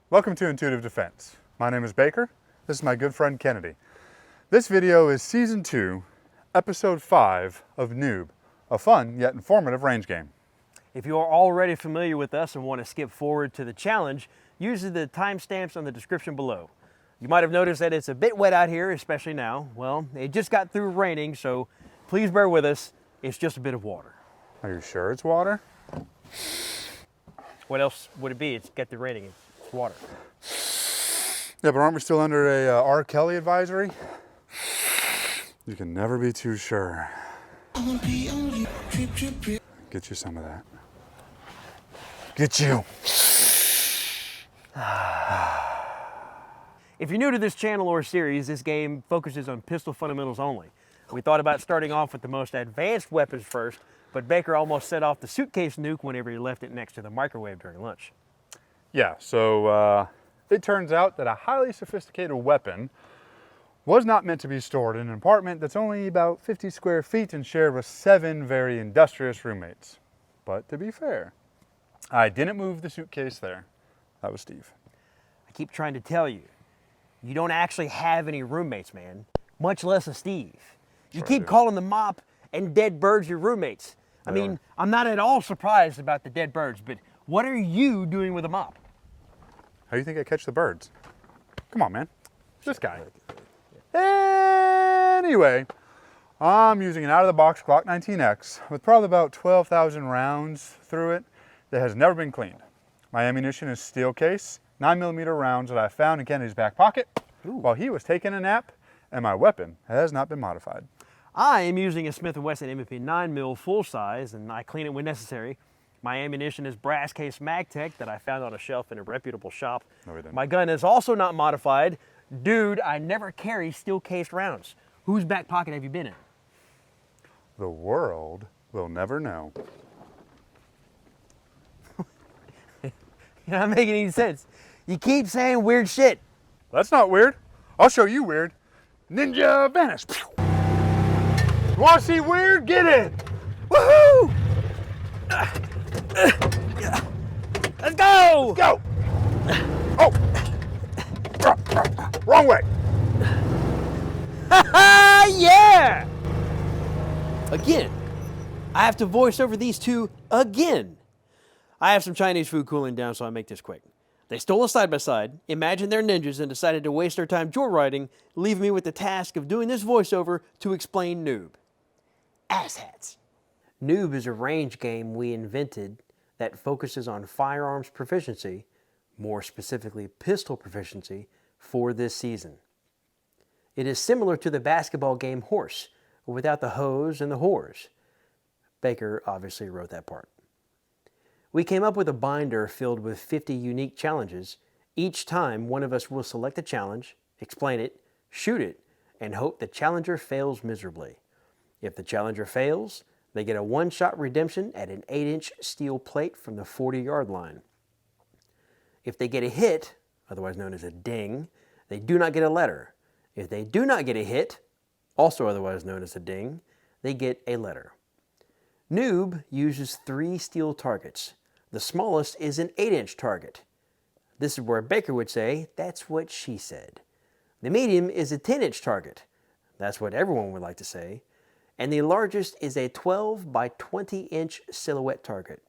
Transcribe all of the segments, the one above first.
Welcome to Intuitive Defense. My name is Baker. This is my good friend Kennedy. This video is Season 2, Episode 5 of NOOB, a fun yet informative range game. If you are already familiar with us and want to skip forward to the challenge, use the timestamps on the description below. You might have noticed that it's a bit wet out here, especially now. Well, it just got through raining, so please bear with us. It's just a bit of water. Are you sure it's water? What else would it be? It's got the raining. It's water. Yeah, but aren't we still under a R. Kelly advisory? You can never be too sure. Get you some of that. Get you. If you're new to this channel or series, this game focuses on pistol fundamentals only. We thought about starting off with the most advanced weapons first, but Baker almost set off the suitcase nuke whenever he left it next to the microwave during lunch. Yeah, so it turns out that a highly sophisticated weapon was not meant to be stored in an apartment that's only about 50 square feet and shared with 7 very industrious roommates. But to be fair, I didn't move the suitcase there. That was Steve. I keep trying to tell you, you don't actually have any roommates, man, much less a Steve. You keep calling the mop and dead birds your roommates. I mean, I'm not at all surprised about the dead birds, but what are you doing with a mop? How do you think I catch the birds? Come on, man. This guy. Anyway, I'm using an out-of-the-box Glock 19X with probably about 12,000 rounds through it that has never been cleaned. My ammunition is steel case, 9mm rounds that I found in Kennedy's back pocket while he was taking a nap, and my weapon has not been modified. I am using a Smith Wesson M&P 9mm full size, and I clean it when necessary. My ammunition is brass case MagTech that I found on a shelf in a reputable shop. No, we didn't. My gun is also not modified. Dude, I never carry steel cased rounds. Whose back pocket have you been in? The world will never know. You're not making any sense. You keep saying weird shit. That's not weird. I'll show you weird. Ninja vanish. You want to see weird? Get in. Woohoo! Let's go! Let's go. Oh. Wrong way. Yeah! Again. I have to voice over these two again. I have some Chinese food cooling down, so I'll make this quick. They stole a side-by-side, imagined they're ninjas, and decided to waste their time joyriding, leaving me with the task of doing this voiceover to explain NOOB. Asshats. NOOB is a range game we invented that focuses on firearms proficiency, more specifically pistol proficiency, for this season. It is similar to the basketball game Horse, without the hose and the whores. Baker obviously wrote that part. We came up with a binder filled with 50 unique challenges. Each time, one of us will select a challenge, explain it, shoot it, and hope the challenger fails miserably. If the challenger fails, they get a one-shot redemption at an 8-inch steel plate from the 40-yard line. If they get a hit, otherwise known as a ding, they do not get a letter. If they do not get a hit, also otherwise known as a ding, they get a letter. NOOB uses 3 steel targets. The smallest is an 8-inch target. This is where Baker would say, "That's what she said." The medium is a 10-inch target. That's what everyone would like to say. And the largest is a 12 by 20-inch silhouette target.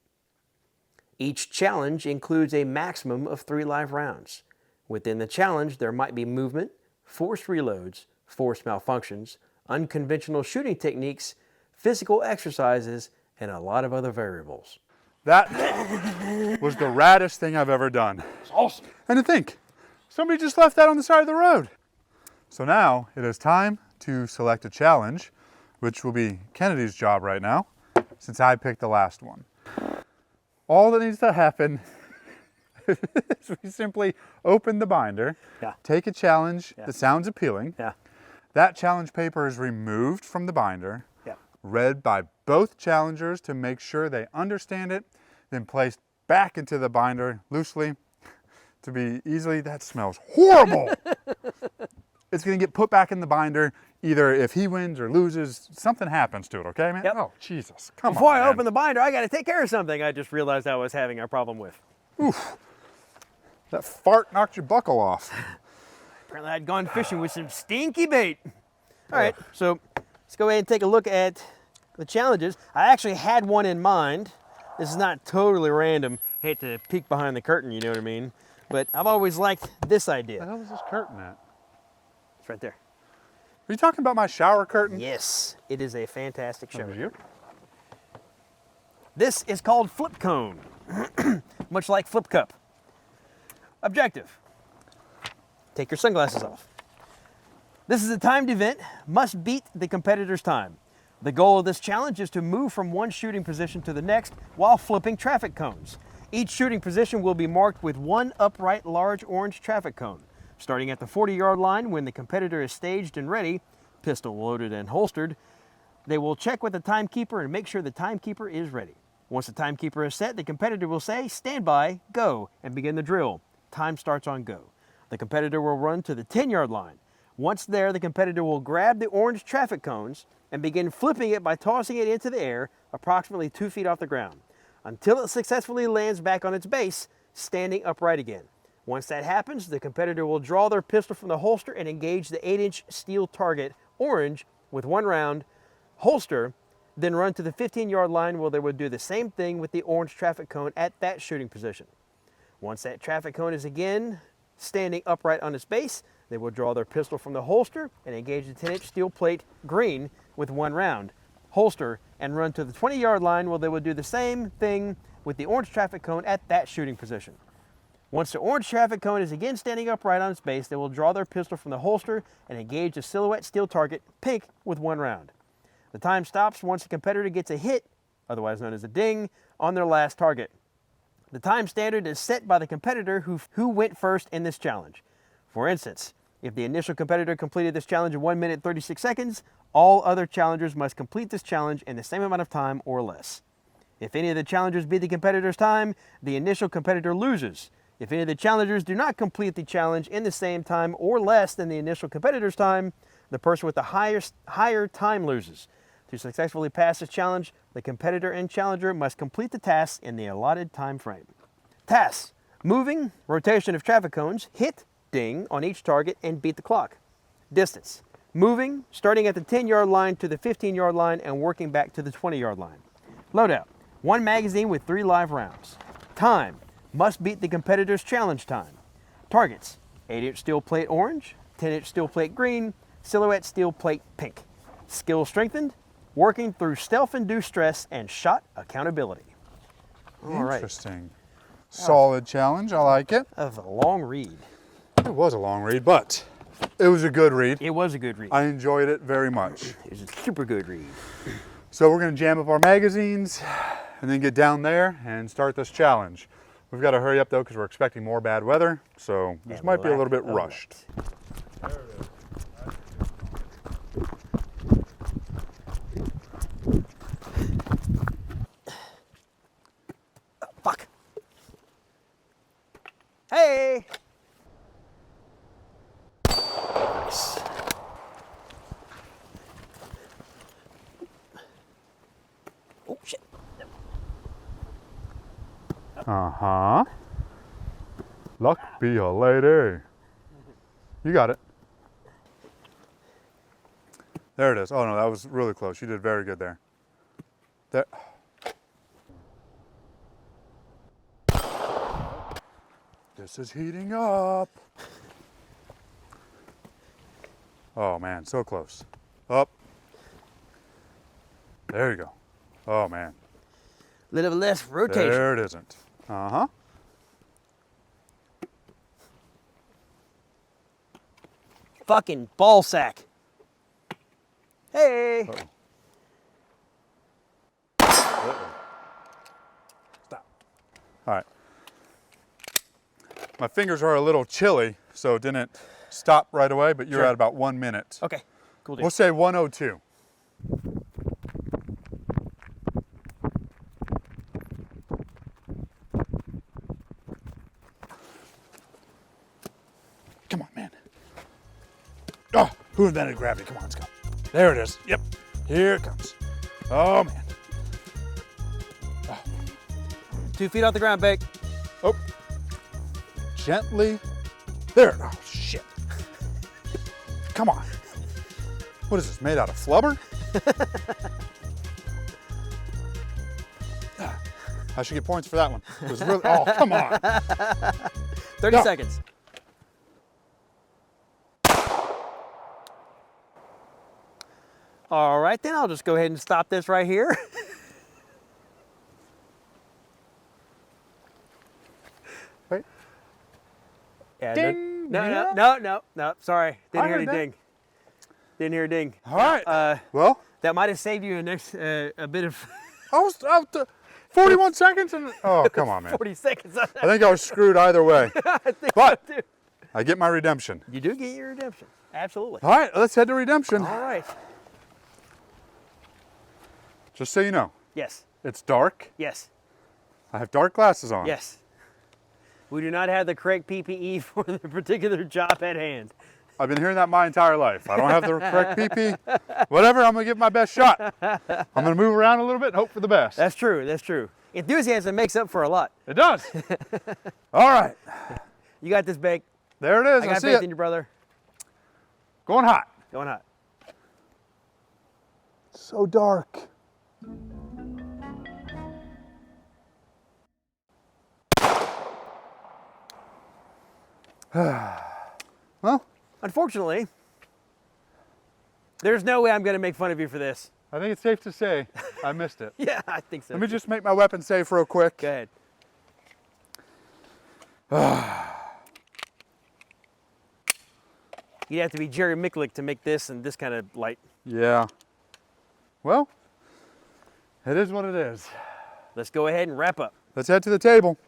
Each challenge includes a maximum of 3 live rounds. Within the challenge, there might be movement, forced reloads, forced malfunctions, unconventional shooting techniques, physical exercises, and a lot of other variables. That was the raddest thing I've ever done. It's awesome. And to think, somebody just left that on the side of the road. So now it is time to select a challenge, which will be Kennedy's job right now, since I picked the last one. All that needs to happen is we simply open the binder, take a challenge that sounds appealing. That challenge paper is removed from the binder, read by both challengers to make sure they understand it, then placed back into the binder loosely to be easily, that smells horrible. it's gonna get put back in the binder. Either if he wins or loses, something happens to it, okay, man? Yep. Oh, Jesus, come on, Before I man. open the binder, I gotta take care of something I just realized I was having a problem with. Oof. That fart knocked your buckle off. Apparently I'd gone fishing with some stinky bait. All right, so let's go ahead and take a look at the challenges. I actually had one in mind. This is not totally random. Hate to peek behind the curtain, you know what I mean? But I've always liked this Where the idea. hell is this curtain at? It's right there. Are you talking about my shower curtain? Yes, it is a fantastic show. That was you? This is called flip cone, much like flip cup. Objective: take your sunglasses off. This is a timed event, must beat the competitor's time. The goal of this challenge is to move from one shooting position to the next while flipping traffic cones. Each shooting position will be marked with one upright large orange traffic cone. Starting at the 40-yard line, when the competitor is staged and ready, pistol loaded and holstered, they will check with the timekeeper and make sure the timekeeper is ready. Once the timekeeper is set, the competitor will say, "Stand by, go," and begin the drill. Time starts on go. The competitor will run to the 10-yard line. Once there, the competitor will grab the orange traffic cones and begin flipping it by tossing it into the air approximately 2 feet off the ground until it successfully lands back on its base, standing upright again. Once that happens, the competitor will draw their pistol from the holster and engage the 8-inch steel target, orange, with one round, holster, then run to the 15-yard line where they will do the same thing with the orange traffic cone at that shooting position. Once that traffic cone is again standing upright on its base, they will draw their pistol from the holster and engage the 10-inch steel plate, green, with one round, holster, and run to the 20-yard line where they will do the same thing with the orange traffic cone at that shooting position. Once the orange traffic cone is again standing upright on its base, they will draw their pistol from the holster and engage the silhouette steel target, pink, with one round. The time stops once the competitor gets a hit, otherwise known as a ding, on their last target. The time standard is set by the competitor who went first in this challenge. For instance, if the initial competitor completed this challenge in 1 minute 36 seconds, all other challengers must complete this challenge in the same amount of time or less. If any of the challengers beat the competitor's time, the initial competitor loses. If any of the challengers do not complete the challenge in the same time or less than the initial competitor's time, the person with the higher time loses. To successfully pass this challenge, the competitor and challenger must complete the tasks in the allotted time frame. Tasks: moving, rotation of traffic cones, hit, ding on each target, and beat the clock. Distance: moving, starting at the 10-yard line to the 15-yard line and working back to the 20-yard line. Loadout: 1 magazine with 3 live rounds. Time: must beat the competitor's challenge time. Targets: 8-inch steel plate orange, 10-inch steel plate green, silhouette steel plate pink. Skill strengthened, working through stealth-induced stress and shot accountability. All right. Interesting. Solid challenge, I like it. That was a long read. It was a long read, but it was a good read. It was a good read. I enjoyed it very much. It was a super good read. So we're gonna jam up our magazines and then get down there and start this challenge. We've got to hurry up though because we're expecting more bad weather, so this might be a little bit rushed. Fuck. Hey! Nice. Oh, shit. Uh-huh. Luck be a lady. You got it. There it is. Oh no, that was really close. You did very good there. There. This is heating up. Oh man, so close. Up. There you go. Oh man. Little less rotation. There it isn't. Uh-huh. Fucking ball sack. Hey! Uh-oh. Stop. All right. My fingers are a little chilly, so it didn't stop right away, but you're Sure. at about 1 minute. Okay, cool deal. We'll say 102. Come on, man. Who invented gravity? Come on, let's go. There it is. Yep, here it comes. Oh man. 2 feet off the ground, Bake. Oh, gently. There, oh shit. Come on. What is this, made out of flubber? I should get points for that one. It was really, oh, come on. 30 Go. seconds. All right, then I'll just go ahead and stop this right here. Wait. Yeah, Ding. no, sorry. Didn't I hear heard any ding. Didn't hear a ding. All right. Well, That might have saved you a bit of I was out to 41 seconds and, oh, come on, man. 40 seconds. I think I was screwed either way. I think But so too. I get my redemption. You do get your redemption. Absolutely. All right, let's head to redemption. All right. Just so you know, Yes. it's dark. Yes. I have dark glasses on. Yes. We do not have the correct PPE for the particular job at hand. I've been hearing that my entire life. I don't have the correct PP. Whatever, I'm gonna give it my best shot. I'm gonna move around a little bit and hope for the best. That's true. That's true. Enthusiasm makes up for a lot. It does. All right, You got this, Bake. there it is. I I got see faith it. in your brother. Going hot. Going hot. So dark. Well, Unfortunately, there's no way I'm going to make fun of you for this. I think it's safe to say I missed it. Yeah, I think so. Let me just make my weapon safe real quick. Go ahead. You'd have to be Jerry Micklick to make this and this kind of light. Yeah. Well, it is what it is. Let's go ahead and wrap up. Let's head to the table.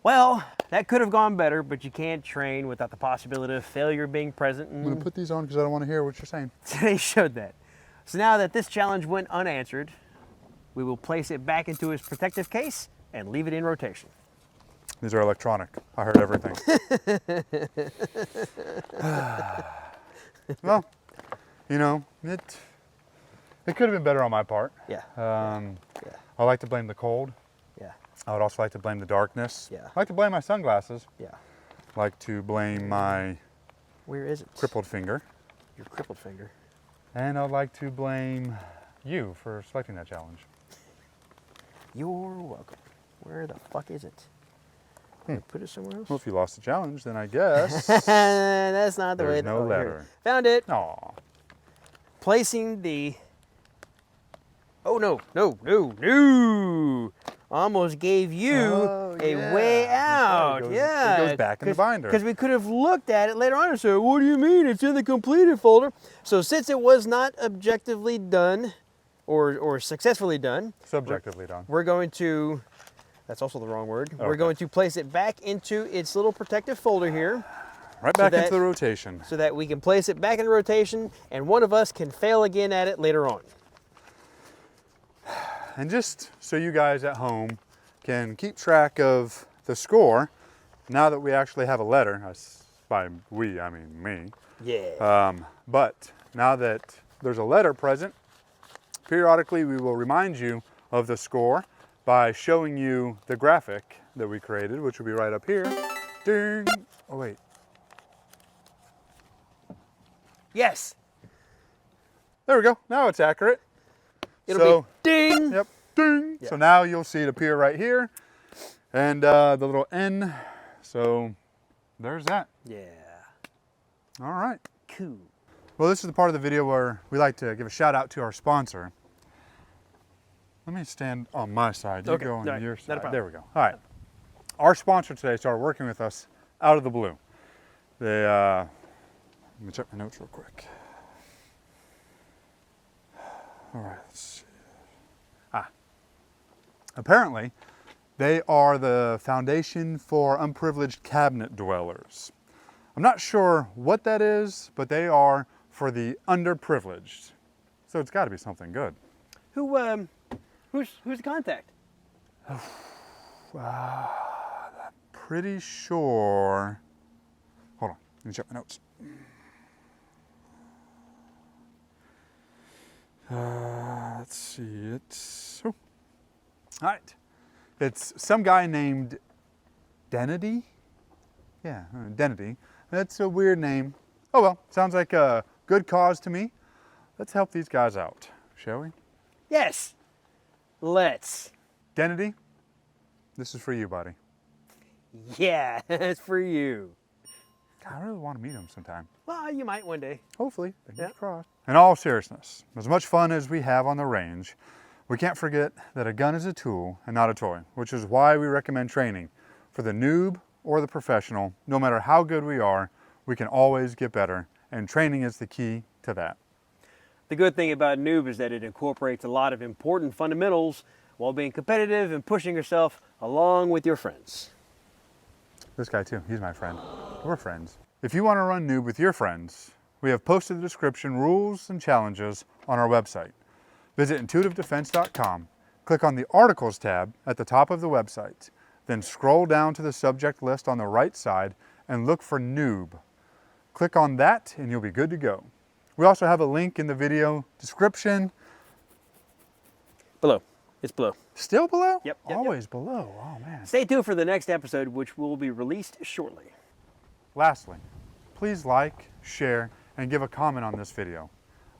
Well, that could have gone better, but you can't train without the possibility of failure being present. I'm gonna put these on because I don't want to hear what you're saying. Today showed that. So now that this challenge went unanswered, we will place it back into its protective case and leave it in rotation. These are electronic. I heard everything. Well, you know, it could have been better on my part. Yeah. Yeah. I like to blame the cold. Yeah. I would also like to blame the darkness. Yeah. I like to blame my sunglasses. Yeah. I like to blame my Where is it? crippled finger. Your crippled finger. And I'd like to blame you for selecting that challenge. You're welcome. Where the fuck is it? Put it somewhere else? Well, if you lost the challenge, then I guess That's not the way. there's no oh, here. letter. Found it. Aw. Placing the. Oh no! Almost gave you a way out. It goes back in the binder. Because we could have looked at it later on and said, "What do you mean? It's in the completed folder." So since it was not objectively done, or successfully done, Subjectively done. we're going to. That's also the wrong word. We're Okay. going to place it back into its little protective folder here, Right back that- into the rotation. so that we can place it back in rotation, and one of us can fail again at it later on. And just so you guys at home can keep track of the score, now that we actually have a letter, by we, I mean me, Yeah. but now that there's a letter present, periodically we will remind you of the score by showing you the graphic that we created, which will be right up here. Ding. Oh, wait. Yes. There we go. Now it's accurate. It'll be ding. Yep. Ding. Yeah. So now you'll see it appear right here. And the little N. So there's that. Yeah. All right. Cool. Well, this is the part of the video where we like to give a shout out to our sponsor. Let me stand on my side. You Okay, go on all right, your not a side. problem. There we go. All right. Our sponsor today started working with us out of the blue. They, let me check my notes real quick. All right, let's see. Apparently, they are the Foundation for Unprivileged Cabinet Dwellers. I'm not sure what that is, but they are for the underprivileged. So it's got to be something good. Who's the contact? Pretty sure. Hold on, let me check my notes. Let's see, it's, oh. All right. It's some guy named Denity? Yeah, Denity. That's a weird name. Oh well, sounds like a good cause to me. Let's help these guys out, shall we? Yes, let's. Denity, this is for you, buddy. Yeah, it's for you. I really want to meet him sometime. Well, you might one day. Hopefully, fingers crossed. In all seriousness, as much fun as we have on the range, we can't forget that a gun is a tool and not a toy, which is why we recommend training. For the noob or the professional, no matter how good we are, we can always get better, and training is the key to that. The good thing about NOOB is that it incorporates a lot of important fundamentals while being competitive and pushing yourself along with your friends. This guy too, he's my friend. We're friends. If you want to run noob with your friends, we have posted the description, rules, and challenges on our website. Visit intuitivedefense.com, click on the Articles tab at the top of the website, then scroll down to the subject list on the right side and look for noob. Click on that and you'll be good to go. We also have a link in the video description. Below. It's below. Still below? Yep. Always below. Oh man. Stay tuned for the next episode, which will be released shortly. Lastly, please like, share, and give a comment on this video.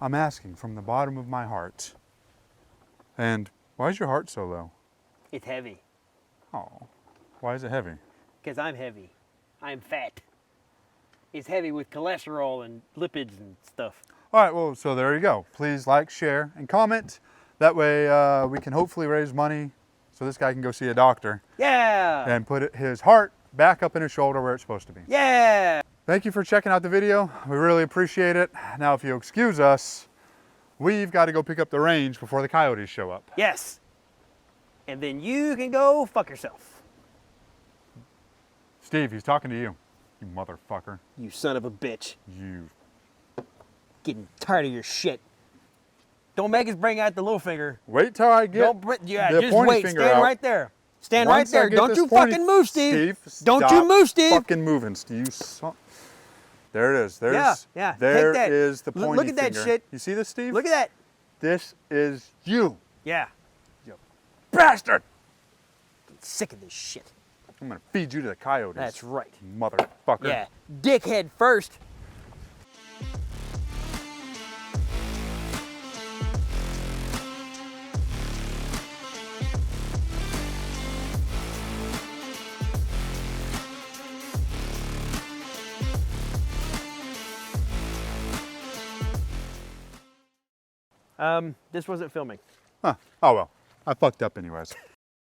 I'm asking from the bottom of my heart. And why is your heart so low? It's heavy. Oh, why is it heavy? Because I'm heavy. I'm fat. It's heavy with cholesterol and lipids and stuff. All right, well, so there you go. Please like, share, and comment. That way we can hopefully raise money so this guy can go see a doctor. Yeah! And put his heart back up in his shoulder where it's supposed to be. Yeah! Thank you for checking out the video. We really appreciate it. Now, if you excuse us, we've got to go pick up the range before the coyotes show up. Yes. And then you can go fuck yourself. Steve, he's talking to you, you motherfucker. You son of a bitch. You. Getting tired of your shit. Don't make us bring out the little finger. Wait till I get the just pointy wait. finger Stand out. right there. Stand Once right I there. get Don't this you pointy- fucking move, Steve. Don't stop you move, Steve. fucking moving, Steve. You son. There it is. There's, yeah. There Take that. is the pointy Look at that finger. shit. You see this, Steve? Look at that. This is you. Yeah. You bastard. I'm sick of this shit. I'm going to feed you to the coyotes. That's right. Motherfucker. Yeah. Dickhead first. This wasn't filming. Huh. Oh well. I fucked up anyways.